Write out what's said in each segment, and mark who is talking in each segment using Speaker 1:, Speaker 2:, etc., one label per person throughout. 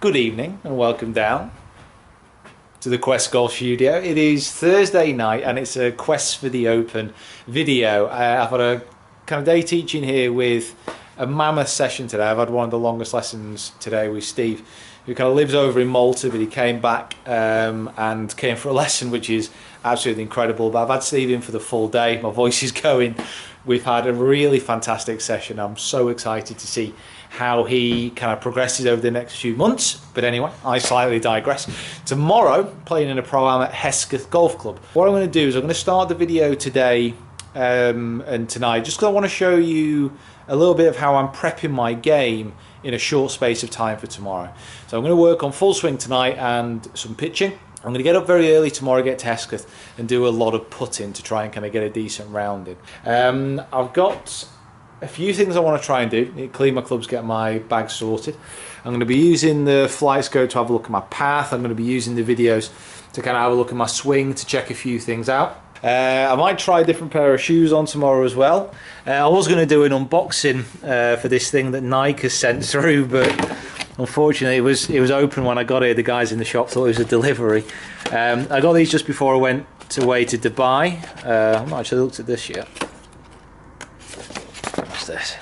Speaker 1: Good evening and welcome down to the Quest Golf Studio. It is Thursday night and it's a Quest for the Open video. I've had a kind of day teaching here with a mammoth session today. I've had one of the longest lessons today with Steve, who kind of lives over in Malta, but he came back and came for a lesson, which is absolutely incredible. But I've had Steve in for the full day. My voice is going. We've had a really fantastic session. I'm so excited to see how he kind of progresses over the next few months. But anyway, I slightly digress. Tomorrow, playing in a pro-am at Hesketh Golf Club. What I'm going to do is I'm going to start the video today and tonight, just because I want to show you a little bit of how I'm prepping my game in a short space of time for tomorrow. So I'm going to work on full swing tonight and some pitching. I'm going to get up very early tomorrow, get to Hesketh and do a lot of putting to try and kind of get a decent round in. I've got a few things I want to try and do. Clean my clubs, get my bag sorted. I'm going to be using the flight scope to have a look at my path. I'm going to be using the videos to kind of have a look at my swing, to check a few things out. I might try a different pair of shoes on tomorrow as well. I was going to do an unboxing for this thing that Nike has sent through, but unfortunately it was open when I got here. The guys in the shop thought it was a delivery. I got these just before I went away to Dubai. I've not actually looked at this yet. What's this?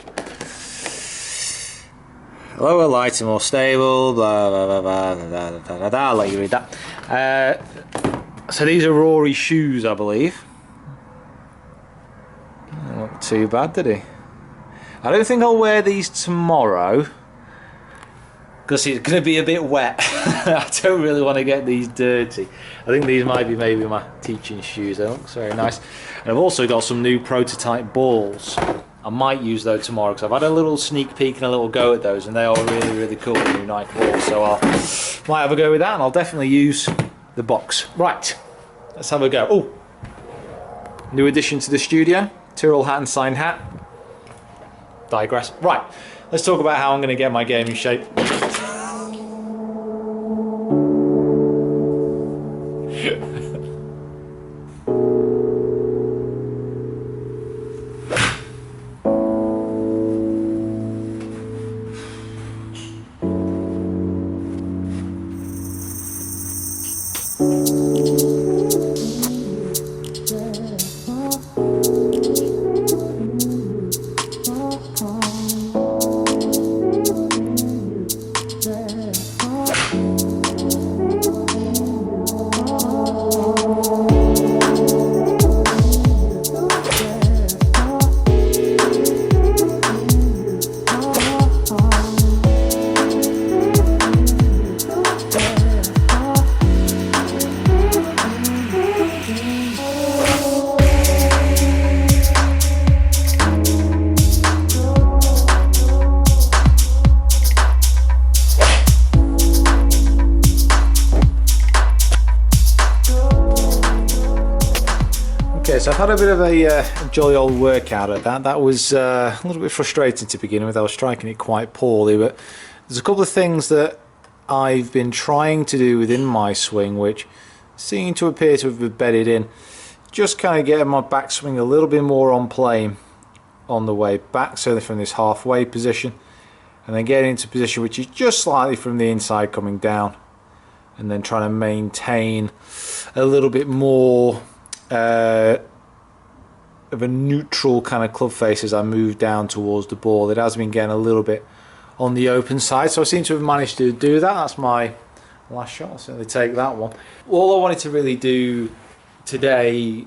Speaker 1: Lower, lighter, more stable, blah blah blah blah blah blah blah blah. I'll let you read that. So these are Rory's shoes, I believe. Not too bad, did he? I don't think I'll wear these tomorrow because it's going to be a bit wet. I don't really want to get these dirty. I think these might be maybe my teaching shoes. They look very nice. And I've also got some new prototype balls. I might use those tomorrow because I've had a little sneak peek and a little go at those, and they are really cool, the new Nike balls. So I might have a go with that, and I'll definitely use the box. Right, let's have a go. Oh, new addition to the studio, Tyrrell hat and signed hat. Digress. Right, let's talk about how I'm going to get my game in shape. So I've had a bit of a jolly old workout at that. That was a little bit frustrating to begin with. I was striking it quite poorly, but there's a couple of things that I've been trying to do within my swing which seem to appear to have been bedded in. Just kind of getting my backswing a little bit more on plane on the way back, certainly from this halfway position, and then getting into a position which is just slightly from the inside coming down, and then trying to maintain a little bit more of a neutral kind of club face as I move down towards the ball. It has been getting a little bit on the open side, so I seem to have managed to do that. That's my last shot. I'll certainly take that one. All I wanted to really do tonight,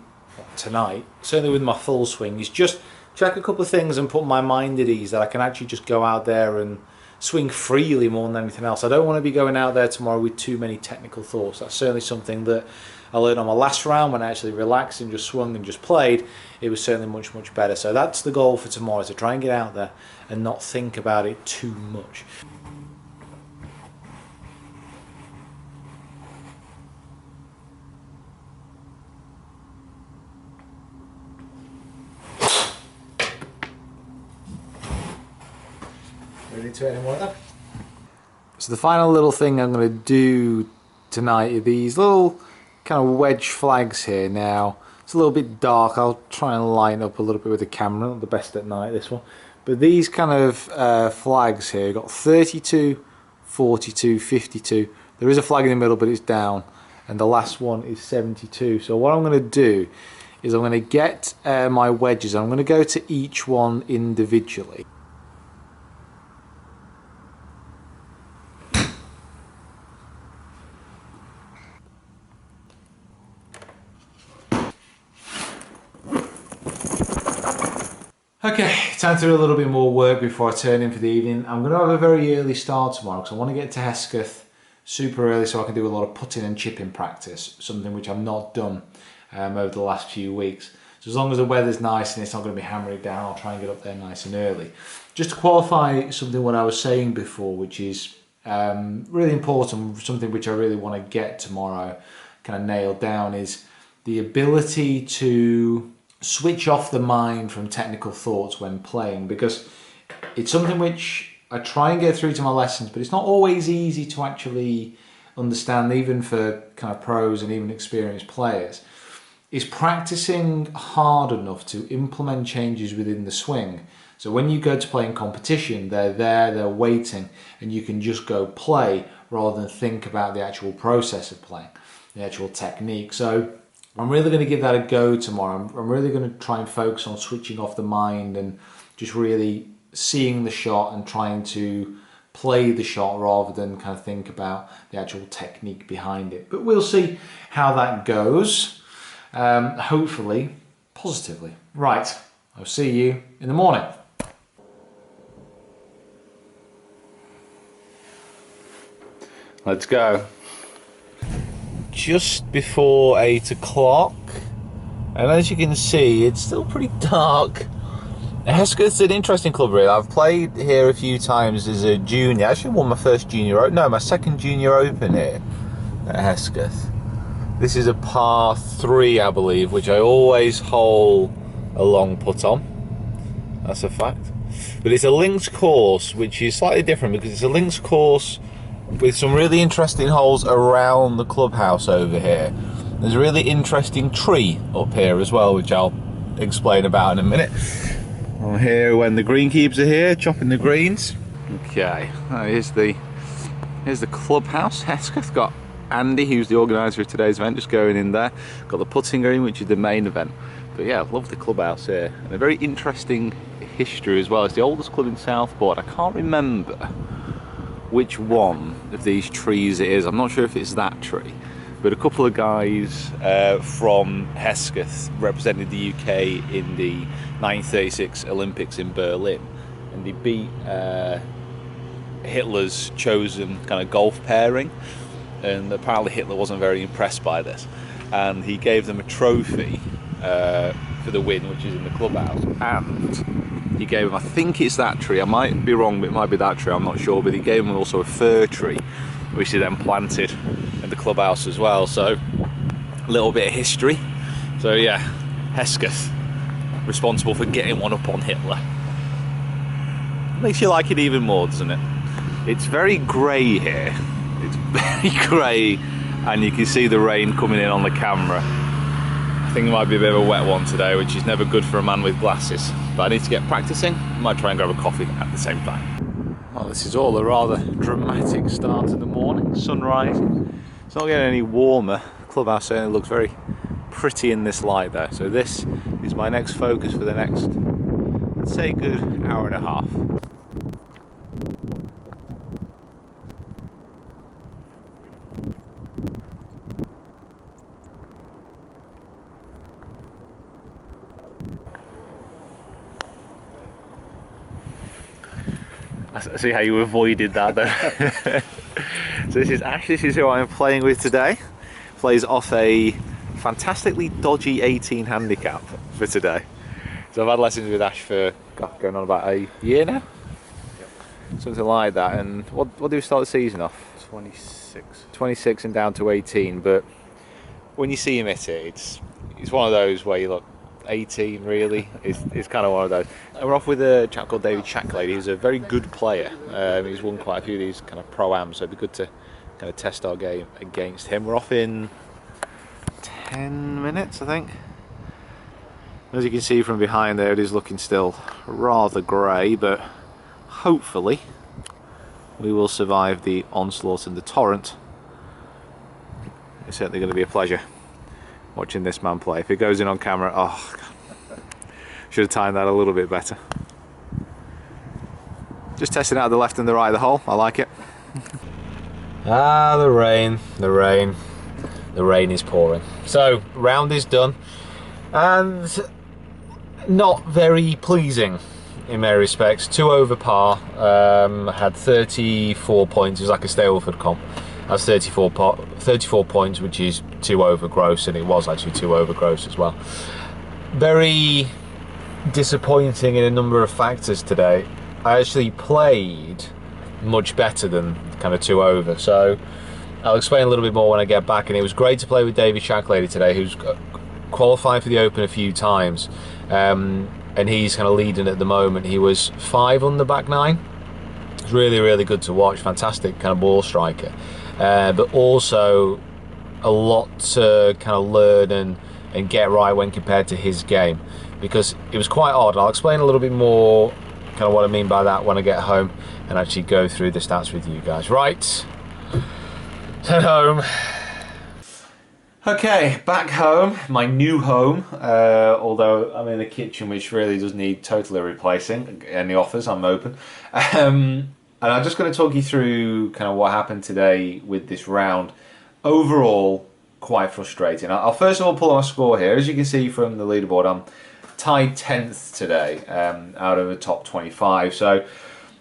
Speaker 1: certainly with my full swing, is just check a couple of things and put my mind at ease that I can actually just go out there and swing freely more than anything else. I don't want to be going out there tomorrow with too many technical thoughts. That's certainly something that I learned on my last round when I actually relaxed and just swung and just played. It was certainly much better. So that's the goal for tomorrow, to try and get out there and not think about it too much. Ready to hit any more of that? So the final little thing I'm going to do tonight are these little kind of wedge flags here. Now it's a little bit dark. I'll try and line up a little bit with the camera. Not the best at night, this one. But these kind of flags here got 32, 42, 52. There is a flag in the middle, but it's down. And the last one is 72. So what I'm going to do is I'm going to get my wedges. I'm going to go to each one individually. Okay, time to do a little bit more work before I turn in for the evening. I'm going to have a very early start tomorrow because I want to get to Hesketh super early so I can do a lot of putting and chipping practice, something which I've not done over the last few weeks. So as long as the weather's nice and it's not going to be hammering down, I'll try and get up there nice and early. Just to qualify something what I was saying before, which is really important, something which I really want to get tomorrow kind of nailed down, is the ability to switch off the mind from technical thoughts when playing, because it's something which I try and get through to my lessons, but it's not always easy to actually understand, even for kind of pros and even experienced players. Is practicing hard enough to implement changes within the swing. So when you go to play in competition, they're there, they're waiting, and you can just go play rather than think about the actual process of playing, the actual technique. So I'm really going to give that a go tomorrow. I'm really going to try and focus on switching off the mind and just really seeing the shot and trying to play the shot rather than kind of think about the actual technique behind it. But we'll see how that goes. Hopefully positively. Right, I'll see you in the morning. Let's go. Just before 8 o'clock, and as you can see, it's still pretty dark. Hesketh's an interesting club, really. I've played here a few times as a junior. I actually won my first junior, no, my second junior open here at Hesketh. This is a par 3, I believe, which I always hole a long putt on. That's a fact. But it's a links course, which is slightly different because it's a links course with some really interesting holes around the clubhouse over here. There's a really interesting tree up here as well, which I'll explain about in a minute. I'm here when the greenkeepers are here, chopping the greens. Okay, here's the clubhouse. Hesketh. Got Andy, who's the organiser of today's event, just going in there. Got the putting green, which is the main event. But yeah, I love the clubhouse here. And a very interesting history as well. It's the oldest club in Southport. I can't remember which one of these trees it is. I'm not sure if it's that tree, but a couple of guys from Hesketh represented the UK in the 1936 Olympics in Berlin, and they beat Hitler's chosen kind of golf pairing, and apparently Hitler wasn't very impressed by this, and he gave them a trophy for the win, which is in the clubhouse, and he gave them, I think it's that tree, I might be wrong, but it might be that tree, I'm not sure, but he gave them also a fir tree, which he then planted in the clubhouse as well. So a little bit of history. So yeah, Hesketh responsible for getting one up on Hitler. Makes you like it even more, doesn't it? It's very grey here. It's very grey, and you can see the rain coming in on the camera. I think it might be a bit of a wet one today, which is never good for a man with glasses. But I need to get practicing. I might try and grab a coffee at the same time. Well, this is all a rather dramatic start of the morning. Sunrise. It's not getting any warmer. The clubhouse certainly looks very pretty in this light though. So this is my next focus for the next, let's say, good hour and a half. I see how you avoided that though. So this is who I'm playing with today. Plays off a fantastically dodgy 18 handicap for today. So I've had lessons with Ash for going on about a year now? Yep. Something like that. And what do we start the season off? 26. 26 and down to 18, but when you see him hit it, it's one of those where you look, 18 really, it's kind of one of those. And we're off with a chap called David Shacklady, who's a very good player. He's won quite a few of these kind of pro-ams, so it'd be good to kind of test our game against him. We're off in 10 minutes, I think. As you can see from behind there, it is looking still rather grey, but hopefully we will survive the onslaught and the torrent. It's certainly going to be a pleasure watching this man play. If it goes in on camera, oh, should have timed that a little bit better. Just testing out the left and the right of the hole. I like it. Ah, the rain, the rain. The rain is pouring. So, round is done. And not very pleasing in many respects. 2 over par. Had 34 points. It was like a Stableford comp. That's 34 points, which is 2 over gross, and it was actually 2 over gross as well. Very disappointing in a number of factors today. I actually played much better than kind of 2 over, so I'll explain a little bit more when I get back. And it was great to play with David Shacklady today, who's qualified for the Open a few times, and he's kind of leading at the moment. He was 5 on the back 9. It's really, really good to watch. Fantastic kind of ball striker, but also a lot to kind of learn and get right when compared to his game, because it was quite odd. I'll explain a little bit more kind of what I mean by that when I get home and actually go through the stats with you guys. Right, head home. Okay, back home, my new home, although I'm in the kitchen, which really does need totally replacing. Any offers, I'm open. And I'm just going to talk you through kind of what happened today with this round. Overall, quite frustrating. I'll first of all pull my score here. As you can see from the leaderboard, I'm tied 10th today out of the top 25. So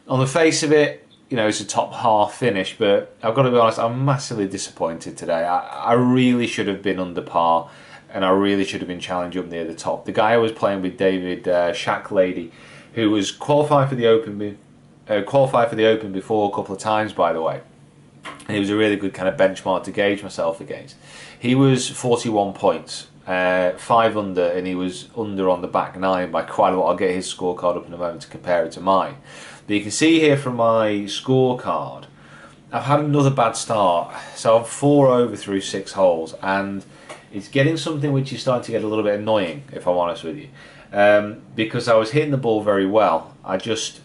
Speaker 1: on the face of it, you know, it's a top half finish, but I've got to be honest, I'm massively disappointed today. I really should have been under par, and I really should have been challenging up near the top. The guy I was playing with, David Shacklady, who was qualified for the Open before a couple of times, by the way. And it was a really good kind of benchmark to gauge myself against. He was 41 points, 5 under, and he was under on the back 9 by quite a lot. I'll get his scorecard up in a moment to compare it to mine. But you can see here from my scorecard, I've had another bad start. So I'm 4 over through 6 holes, and it's getting something which is starting to get a little bit annoying, if I'm honest with you. Because I was hitting the ball very well. I just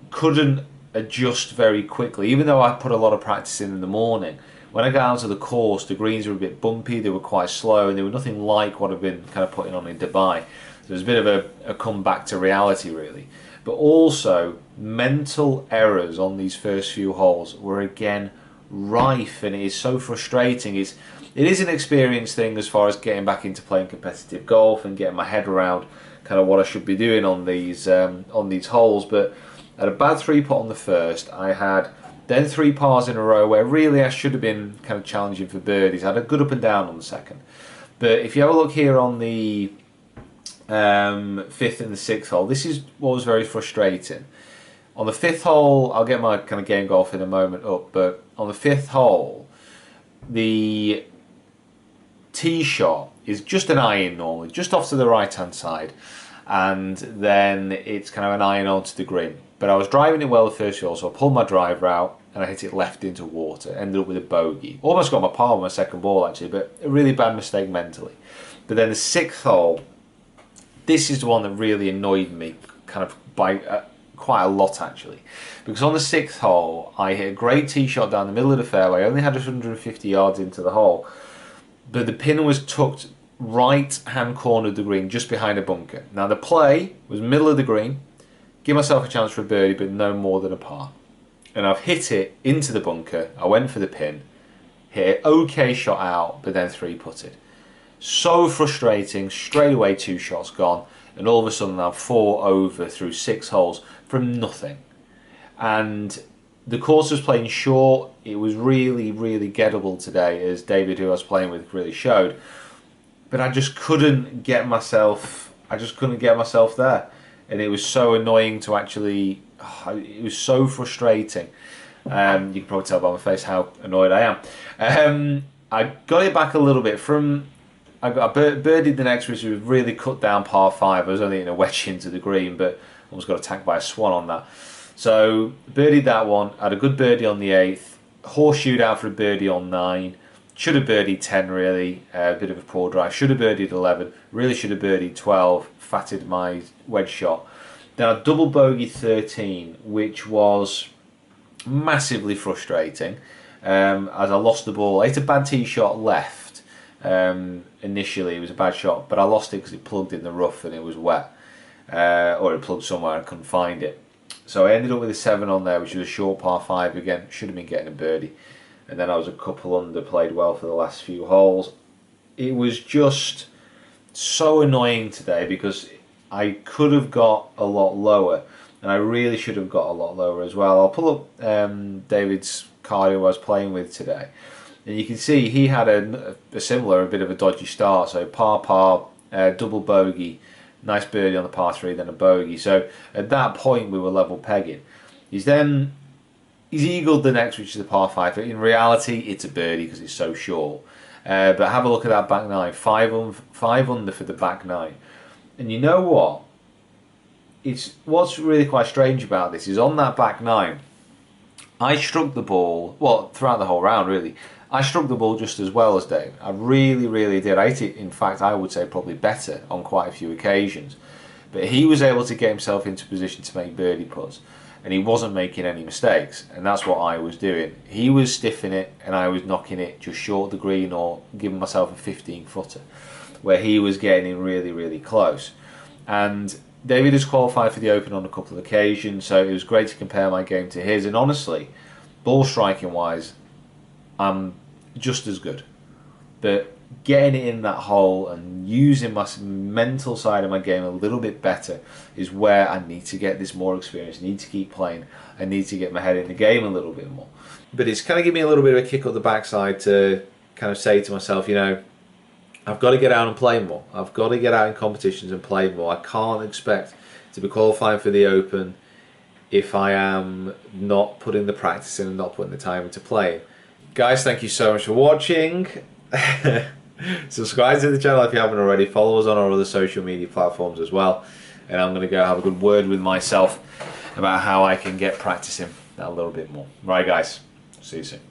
Speaker 1: couldn't adjust very quickly, even though I put a lot of practice in the morning. When I got out to the course, the greens were a bit bumpy, they were quite slow, and they were nothing like what I've been kind of putting on in Dubai. So it was a bit of a comeback to reality, really. But also, mental errors on these first few holes were again rife, and it is so frustrating. It is an experience thing as far as getting back into playing competitive golf and getting my head around kind of what I should be doing on these holes. But I had a bad 3-putt on the first. I had then 3 pars in a row where really I should have been kind of challenging for birdies. I had a good up and down on the second. But if you have a look here on the 5th and the 6th hole, this is what was very frustrating. On the 5th hole, I'll get my kind of game golf in a moment up, but on the 5th hole, the tee shot is just an iron normally, just off to the right hand side, and then it's kind of an iron onto the green. But I was driving it well the first hole, so I pulled my driver out and I hit it left into water. Ended up with a bogey. Almost got my par on my second ball actually, but a really bad mistake mentally. But then the 6th hole, this is the one that really annoyed me kind of by quite a lot actually. Because on the 6th hole, I hit a great tee shot down the middle of the fairway. I only had 150 yards into the hole, but the pin was tucked right hand corner of the green, just behind a bunker. Now the play was middle of the green, give myself a chance for a birdie, but no more than a par. And I've hit it into the bunker. I went for the pin, hit an okay shot out, but then 3-putted. So frustrating. Straight away 2 shots gone, and all of a sudden I'm 4 over through 6 holes from nothing. And the course was playing short. It was really, really gettable today, as David, who I was playing with, really showed. But I just couldn't get myself. There, and it was so annoying to actually. It was so frustrating. You can probably tell by my face how annoyed I am. I got it back a little bit from. I birdied the next, which was really cut down par 5. I was only in a wedge into the green, but almost got attacked by a swan on that. So birdied that one. Had a good birdie on the 8th. Horseshoed out for a birdie on 9. Should have birdied 10 really. A bit of a poor drive. Should have birdied 11. Really should have birdied 12. Fatted my wedge shot. Then I double bogeyed 13, which was Massively frustrating, as I lost the ball. I hit a bad tee shot left. Initially it was a bad shot, but I lost it because it plugged in the rough and it was wet, or it plugged somewhere and I couldn't find it. So I ended up with a 7 on there, which was a short par 5 again. Should have been getting a birdie, and then I was a couple under, played well for the last few holes. It was just so annoying today because I could have got a lot lower, and I really should have got a lot lower as well. I'll pull up David's card who I was playing with today, and you can see he had a bit of a dodgy start. So par, double bogey, nice birdie on the par 3, then a bogey. So at that point we were level pegging. He's eagled the next, which is a par 5. But in reality, it's a birdie because it's so short. But have a look at that back 9, 5 under for the back 9. And you know what? What's really quite strange about this is on that back 9, I struck the ball, well, throughout the whole round really, I struck the ball just as well as Dave. I really, really did. I hit it, in fact, I would say probably better on quite a few occasions. But he was able to get himself into position to make birdie putts, and he wasn't making any mistakes, and that's what I was doing. He was stiffing it, and I was knocking it just short of the green or giving myself a 15-footer, where he was getting in really, really close. And David has qualified for the Open on a couple of occasions, so it was great to compare my game to his. And honestly, ball striking wise, I'm just as good. But getting it in that hole and using my mental side of my game a little bit better is where I need to get this more experience. I need to keep playing. I need to get my head in the game a little bit more. But it's kind of given me a little bit of a kick up the backside to kind of say to myself, you know, I've got to get out and play more. I've got to get out in competitions and play more. I can't expect to be qualifying for the Open if I am not putting the practice in and not putting the time into playing. Guys, thank you so much for watching. Subscribe to the channel if you haven't already. Follow us on our other social media platforms as well. And I'm going to go have a good word with myself about how I can get practicing that a little bit more. Right, guys. See you soon.